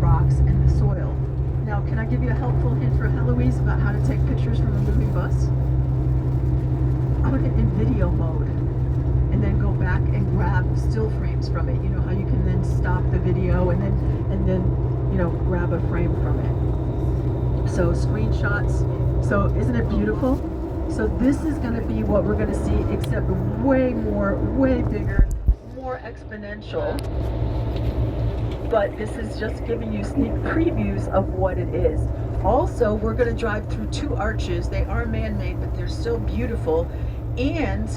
rocks and the soil. Now, can I give you a helpful hint for Heloise about how to take pictures from a moving bus? Put it in video mode and then go back and grab still frames from it. You know how you can then stop the video and then grab a frame from it. So screenshots. So isn't it beautiful? So this is going to be what we're going to see, except way more, way bigger, more exponential. But this is just giving you sneak previews of what it is. Also, we're going to drive through 2 arches. They are man-made, but they're still beautiful. And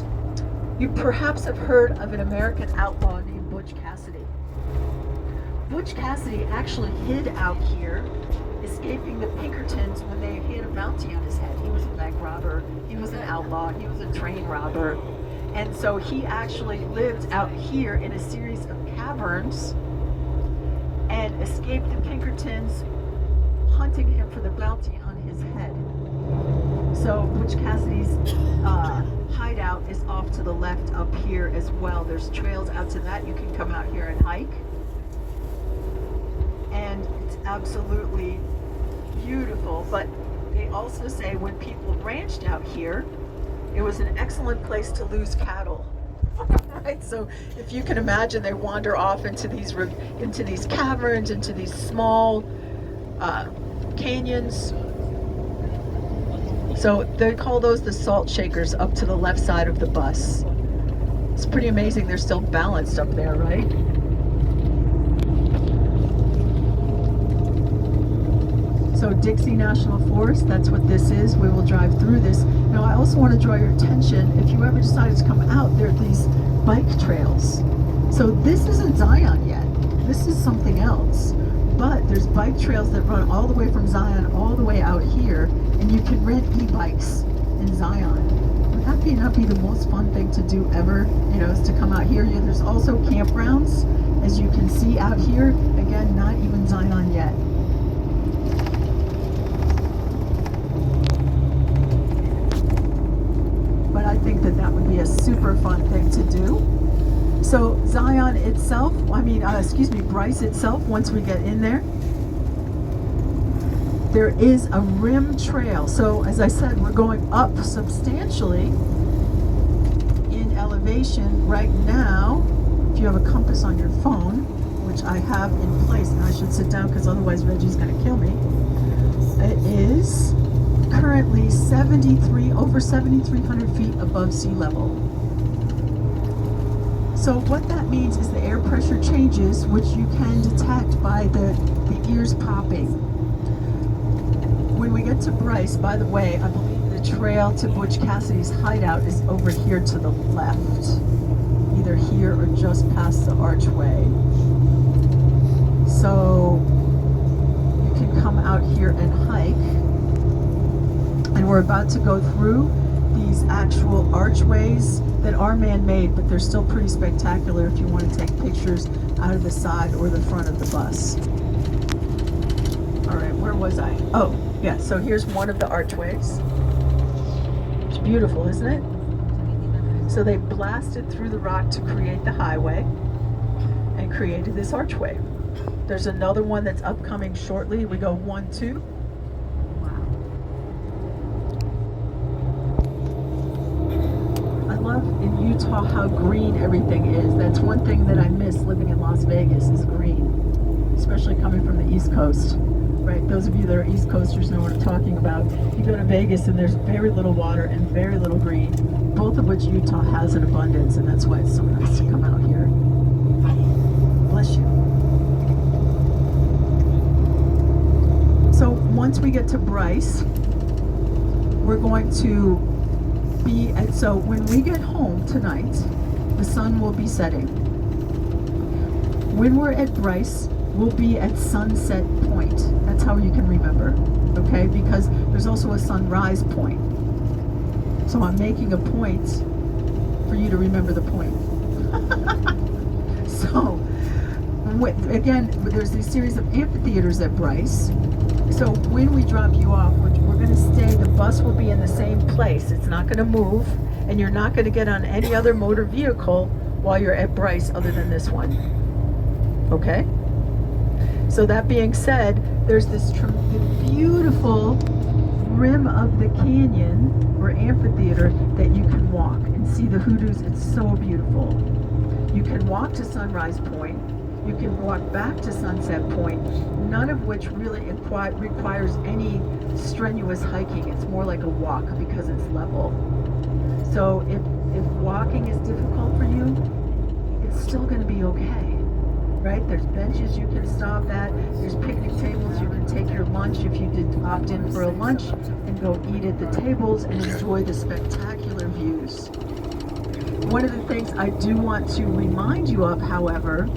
you perhaps have heard of an American outlaw named Butch Cassidy. Butch Cassidy actually hid out here, escaping the Pinkertons when they had a bounty on his head. He was a bank robber, he was an outlaw, he was a train robber. And so he actually lived out here in a series of caverns and escaped the Pinkertons hunting him for the bounty on his head. So Butch Cassidy's hideout is off to the left up here as well. There's trails out to that. You can come out here and hike. And it's absolutely beautiful. But they also say when people ranched out here, it was an excellent place to lose cattle. Right? So if you can imagine, they wander off into these caverns, into these small canyons. So they call those the salt shakers up to the left side of the bus. It's pretty amazing they're still balanced up there, right? So Dixie National Forest, that's what this is. We will drive through this. Now I also want to draw your attention, if you ever decided to come out, there are these bike trails. So this isn't Zion yet. This is something else. But there's bike trails that run all the way from Zion all the way out here, and you can rent e-bikes in Zion. Would that not be the most fun thing to do ever, is to come out here? There's also campgrounds, as you can see out here. Again, not even Zion yet. But I think that would be a super fun thing to do. So Zion itself, Bryce itself, once we get in there is a rim trail. So as I said, we're going up substantially in elevation right now. If you have a compass on your phone, which I have in place, and I should sit down because otherwise Reggie's going to kill me. It is currently over 7,300 feet above sea level. So what that means is the air pressure changes, which you can detect by the ears popping. When we get to Bryce, by the way, I believe the trail to Butch Cassidy's hideout is over here to the left. Either here or just past the archway. So you can come out here and hike. And we're about to go through these actual archways that are man-made, but they're still pretty spectacular if you want to take pictures out of the side or the front of the bus. All right, where was I? Oh, yeah, so here's one of the archways. It's beautiful, isn't it? So they blasted through the rock to create the highway and created this archway. There's another one that's upcoming shortly. We go 1, 2. In Utah, how green everything is. That's one thing that I miss living in Las Vegas, is green, especially coming from the East Coast, right? Those of you that are East Coasters know what I'm talking about. You go to Vegas and there's very little water and very little green, both of which Utah has in abundance, and that's why it's so nice to come out here. Bless you. So once we get to Bryce, we're going to so when we get home tonight, the sun will be setting. When we're at Bryce, we'll be at Sunset Point. That's how you can remember, okay? Because there's also a sunrise point. So I'm making a point for you to remember the point. So, again, there's this series of amphitheaters at Bryce. So when we drop you off, we're going to stay, the bus will be in the same place. It's not going to move, and you're not going to get on any other motor vehicle while you're at Bryce other than this one. Okay? So that being said, there's this beautiful rim of the canyon or amphitheater that you can walk and see the hoodoos. It's so beautiful. You can walk to Sunrise Point. You can walk back to Sunset Point, none of which really requires any strenuous hiking. It's more like a walk because it's level. So if walking is difficult for you, it's still going to be okay, right? There's benches you can stop at. There's picnic tables. You can take your lunch if you did opt in for a lunch and go eat at the tables and enjoy the spectacular views. One of the things I do want to remind you of, however,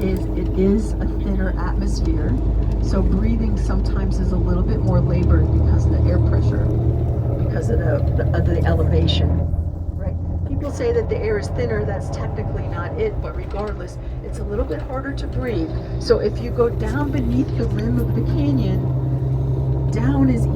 is it is a thinner atmosphere, so breathing sometimes is a little bit more labored because of the air pressure, because of the elevation, right? People say that the air is thinner. That's technically not it, but regardless, it's a little bit harder to breathe. So if you go down beneath the rim of the canyon, down is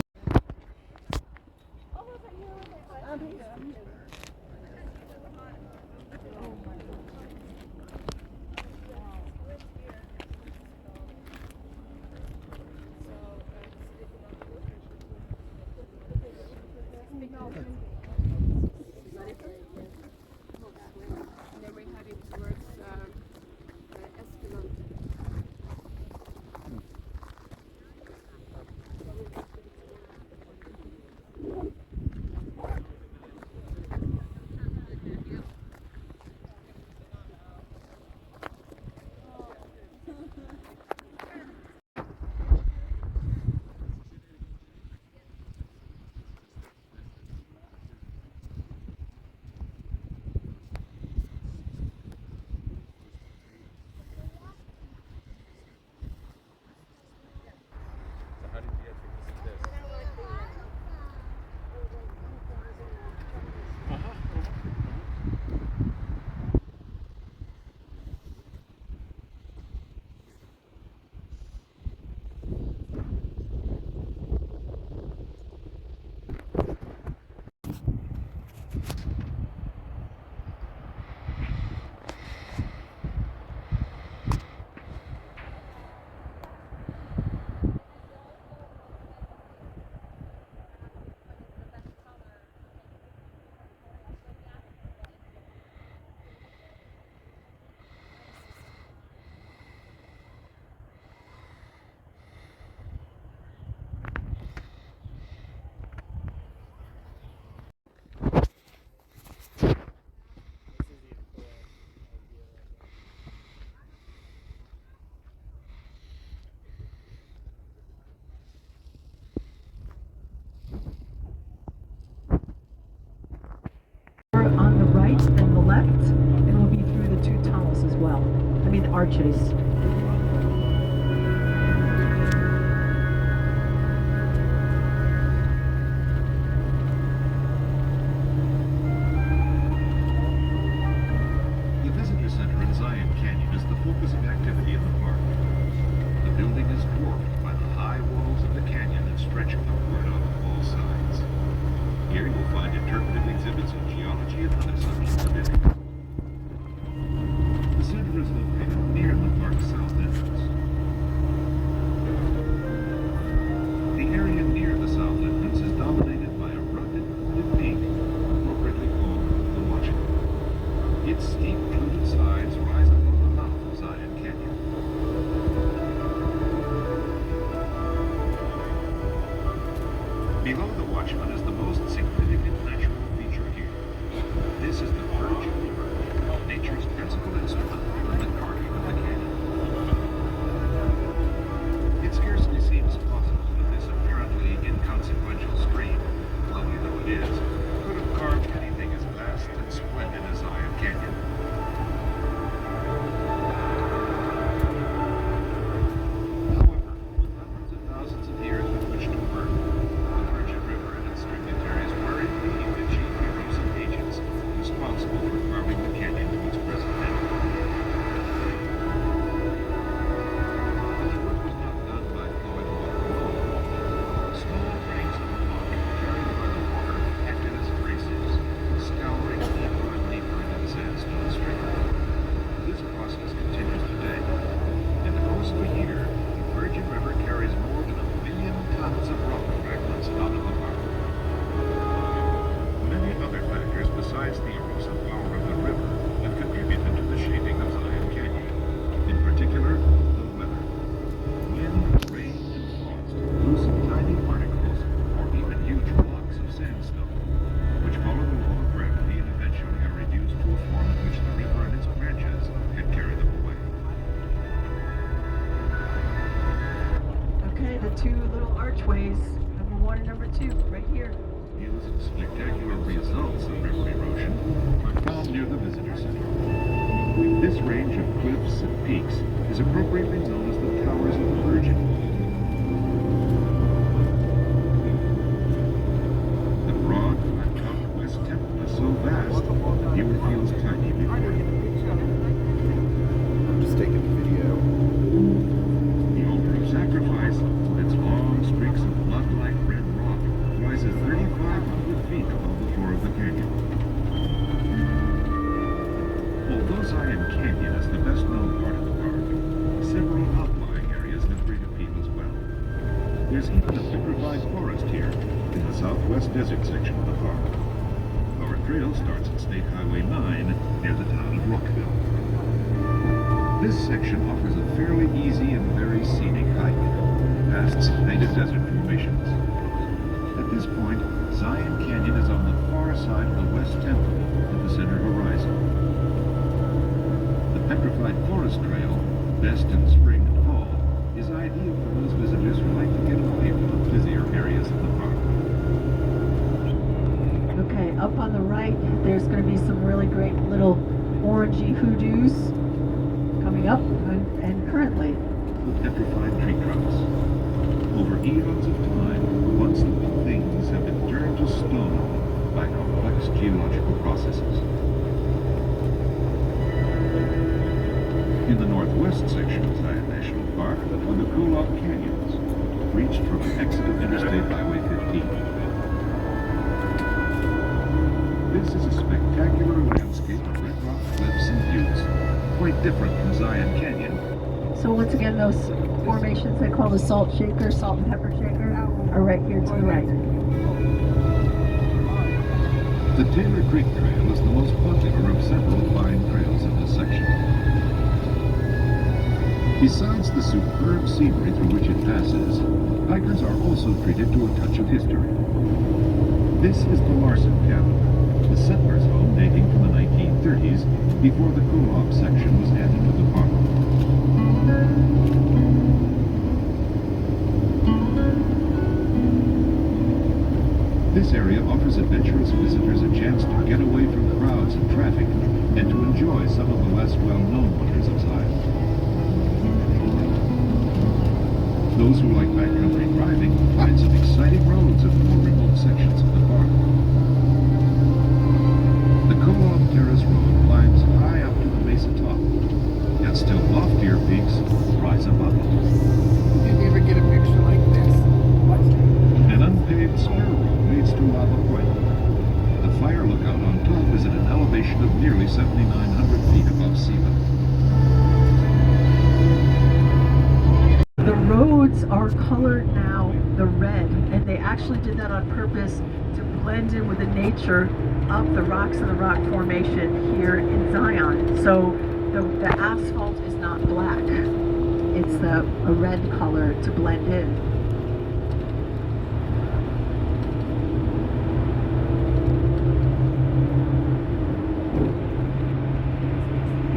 on the right and the left, and we'll be through the two tunnels as well. I mean, arches. The visitor center in Zion Canyon is the focus of activity in the park. The building is dwarfed by the high walls of the canyon that stretch upward on all sides. Here you'll find interpretive exhibits in geology and other subjects of interest. The center is located near the park's south entrance. The area near the south entrance is dominated by a rugged blue peak, appropriately called the Watchman. Its steep, fluted sides rise above the mouth of Zion Canyon. Below the Watchman is the most significant natural feature here. This is the Virgin River, nature's principal instrument in the carving of the canyon. It scarcely seems possible that this apparently inconsequential stream, lovely though it is, could have carved anything as vast and splendid as Zion Canyon. However, with hundreds of thousands of years with which to work, the Virgin River and its tributaries were indeed the chief erosive agents responsible for two little archways, number 1 and number 2, right here. Views of spectacular results of river erosion are found near the visitor center. This range of cliffs and peaks is appropriately known as the Towers of the Virgin. The broad, untopped West Temple is so vast, the viewer feels tiny before it. I'm just taking a video. The altar of sacrifice, with its long streaks of blood-like red rock, rises 3,500 feet above the floor of the canyon. Although Zion Canyon is the best-known part of the park, several outlying areas have great appeal as well. There's even a petrified forest here, in the southwest desert section of the park. Our trail starts at State Highway 9, near the town of Rockville. This section offers a fairly easy and very scenic hike, past some native desert formations. At this point, Zion Canyon is on the far side of the West Temple at the center horizon. The Petrified Forest Trail, best in spring and fall, is ideal for those visitors who like to get away from the busier areas of the park. Okay, up on the right, there's going to be some really great little orangey hoodoos coming up, and currently. The petrified tree trunks. Over eons of time, once living things have been turned to stone by complex geological processes. In the northwest section of Zion National Park are the Kulop Canyons, reached from the exit of Interstate Highway 15. This is a spectacular landscape of red rock cliffs and views, quite different from Zion Canyon. So once again, those formations they call the salt shaker, salt and pepper shaker, are right here to the right. The Taylor Creek Trail is the most popular of several fine trails in this section. Besides the superb scenery through which it passes, hikers are also treated to a touch of history. This is the Larson Cabin, the settler's home dating from the 1930s, before the Kulop section was added to the park. This area offers adventurous visitors a chance to get away from crowds and traffic and to enjoy some of the less well-known wonders of Zion. Those who like backcountry driving find some exciting roads in the more remote sections of the park. The Kulop Terrace Road climbs high up to the mesa top, yet still loftier peaks rise above it. Did you ever get a picture like this? An unpaved spur road leads to Lava Point. The fire lookout on top is at an elevation of nearly 7,900 feet above sea level. The roads are colored now the red, and they actually did that on purpose to blend in with the nature of the rocks and the rock formation here in Zion. So the asphalt is not black. It's a red color to blend in.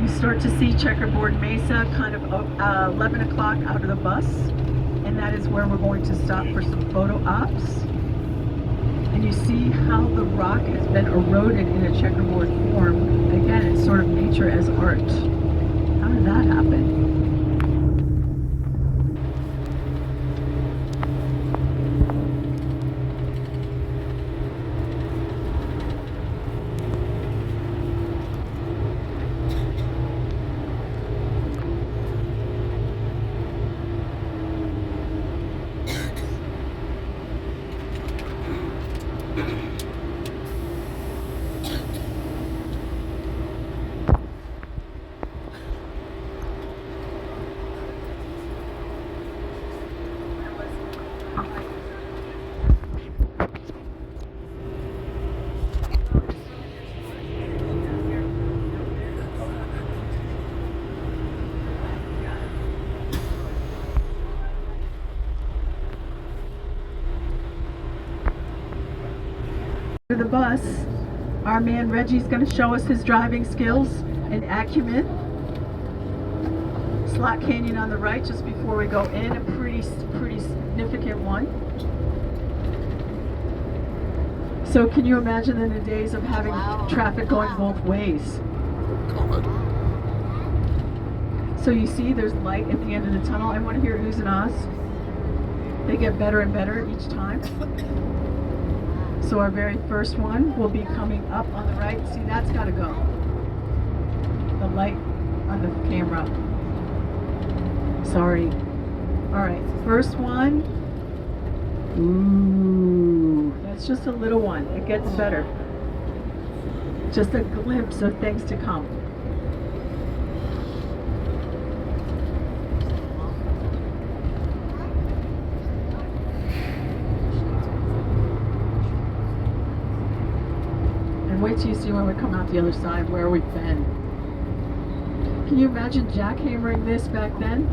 You start to see Checkerboard Mesa kind of 11 o'clock out of the bus, and that is where we're going to stop for some photo ops. And you see how the rock has been eroded in a checkerboard form. Again, it's sort of nature as art. How did that happen? The bus, our man Reggie's going to show us his driving skills and acumen. Slot Canyon on the right just before we go in, a pretty pretty significant one. So can you imagine in the days of having traffic going both ways? God. So you see there's light at the end of the tunnel. I want to hear oohs and ahs. They get better and better each time. So our very first one will be coming up on the right. See, that's got to go. The light on the camera. Sorry. All right, first one. Ooh, that's just a little one. It gets better. Just a glimpse of things to come. And wait till you see when we come out the other side where we've been. Can you imagine jackhammering this back then?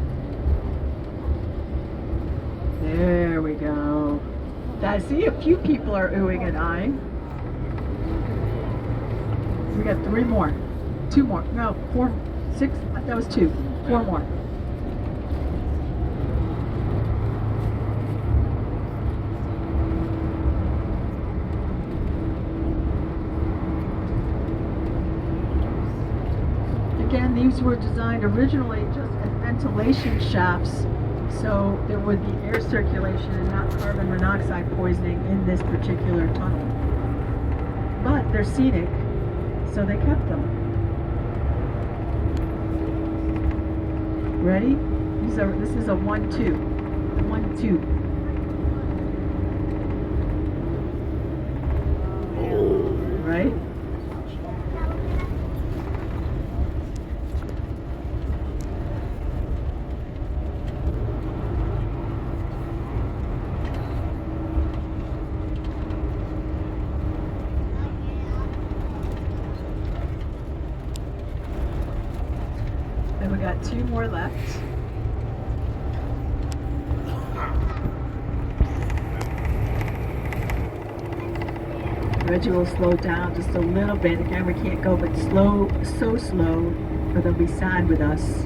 There we go. I see a few people are oohing and eyeing. We got 3 more. 2 more. No, 4, 6. That was 2. 4 more. Again, these were designed originally just as ventilation shafts, so there would be air circulation and not carbon monoxide poisoning in this particular tunnel. But they're scenic, so they kept them. Ready? This is a 1-2. 1-2. Right? Then we got 2 more left. Reggie will slow down just a little bit. Again, we can't go but slow, so slow, or they'll be sad with us.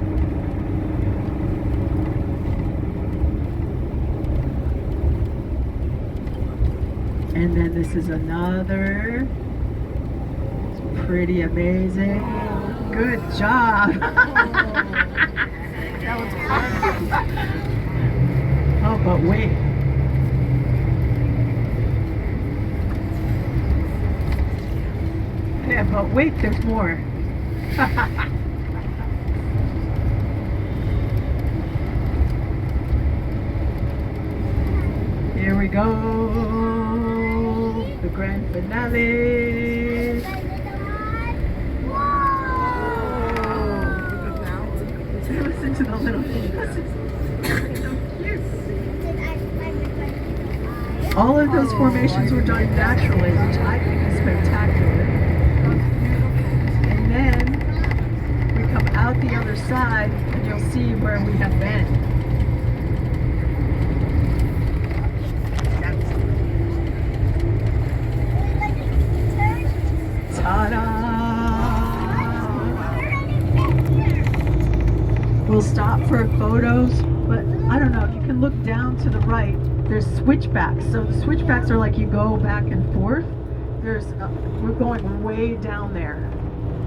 And then this is another. It's pretty amazing. Good job. That was fun. Oh, but wait. Yeah, but wait, there's more. Here we go. The grand finale. Listen to the little thing. So cute. All of those formations were done naturally, which I think is spectacular. And then we come out the other side and you'll see where we have been. Ta-da! We'll stop for photos, but I don't know, you can look down to the right. There's switchbacks. So the switchbacks are like you go back and forth. We're going way down there.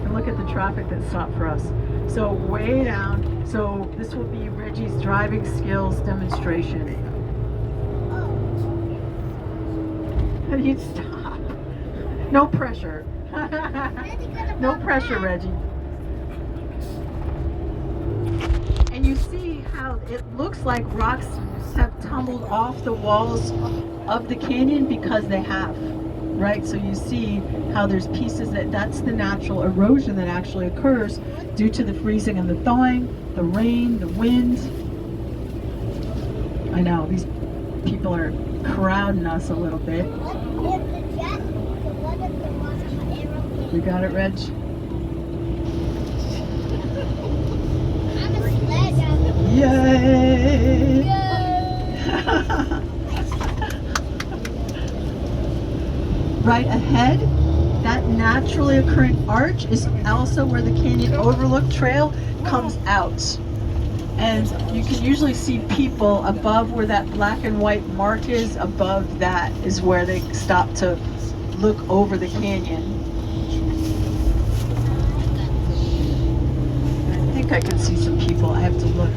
And look at the traffic that stopped for us. So way down. So this will be Reggie's driving skills demonstration. And you stop. No pressure. No pressure, Reggie. And you see how it looks like rocks have tumbled off the walls of the canyon because they have, right? So you see how there's pieces that's the natural erosion that actually occurs due to the freezing and the thawing, the rain, the wind. I know, these people are crowding us a little bit. We got it, Reg? Yay! Right ahead, that naturally occurring arch is also where the Canyon Overlook Trail comes out. And you can usually see people above where that black and white mark is. Above that is where they stop to look over the canyon. I think I can see some people. I have to look.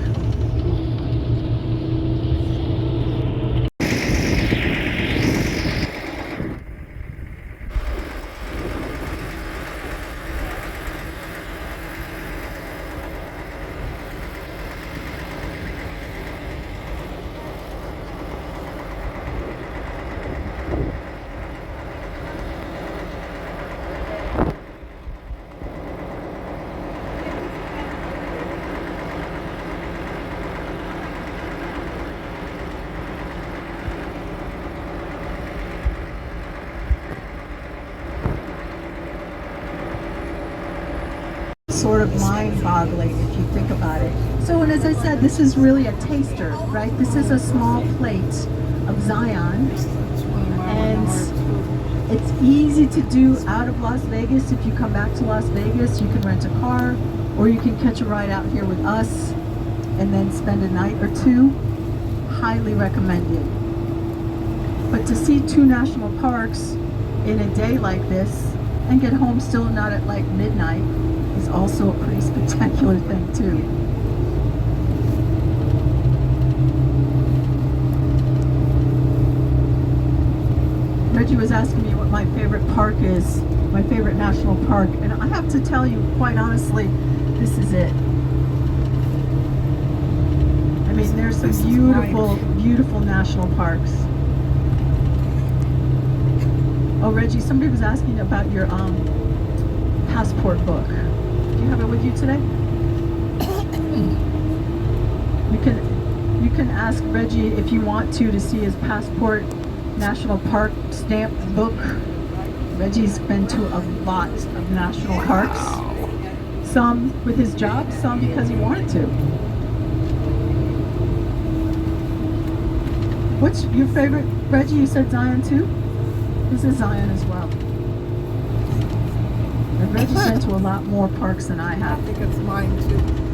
Sort of mind-boggling if you think about it. So, and as I said, this is really a taster, right? This is a small plate of Zion, and it's easy to do out of Las Vegas. If you come back to Las Vegas, you can rent a car, or you can catch a ride out here with us and then spend a night or two. Highly recommended. But to see 2 national parks in a day like this and get home still not at like midnight is also a pretty spectacular thing too. Reggie was asking me what my favorite park is, my favorite national park, and I have to tell you, quite honestly, this is it. I mean, there's some beautiful, beautiful national parks. Oh, Reggie, somebody was asking about your passport book. Do you have it with you today? You can ask Reggie if you want to see his passport national park stamp book. Reggie's been to a lot of national parks. Some with his job, some because he wanted to. What's your favorite, Reggie? You said Zion too? This is Zion as well. And Reggie's been to a lot more parks than I I have. think it's mine too.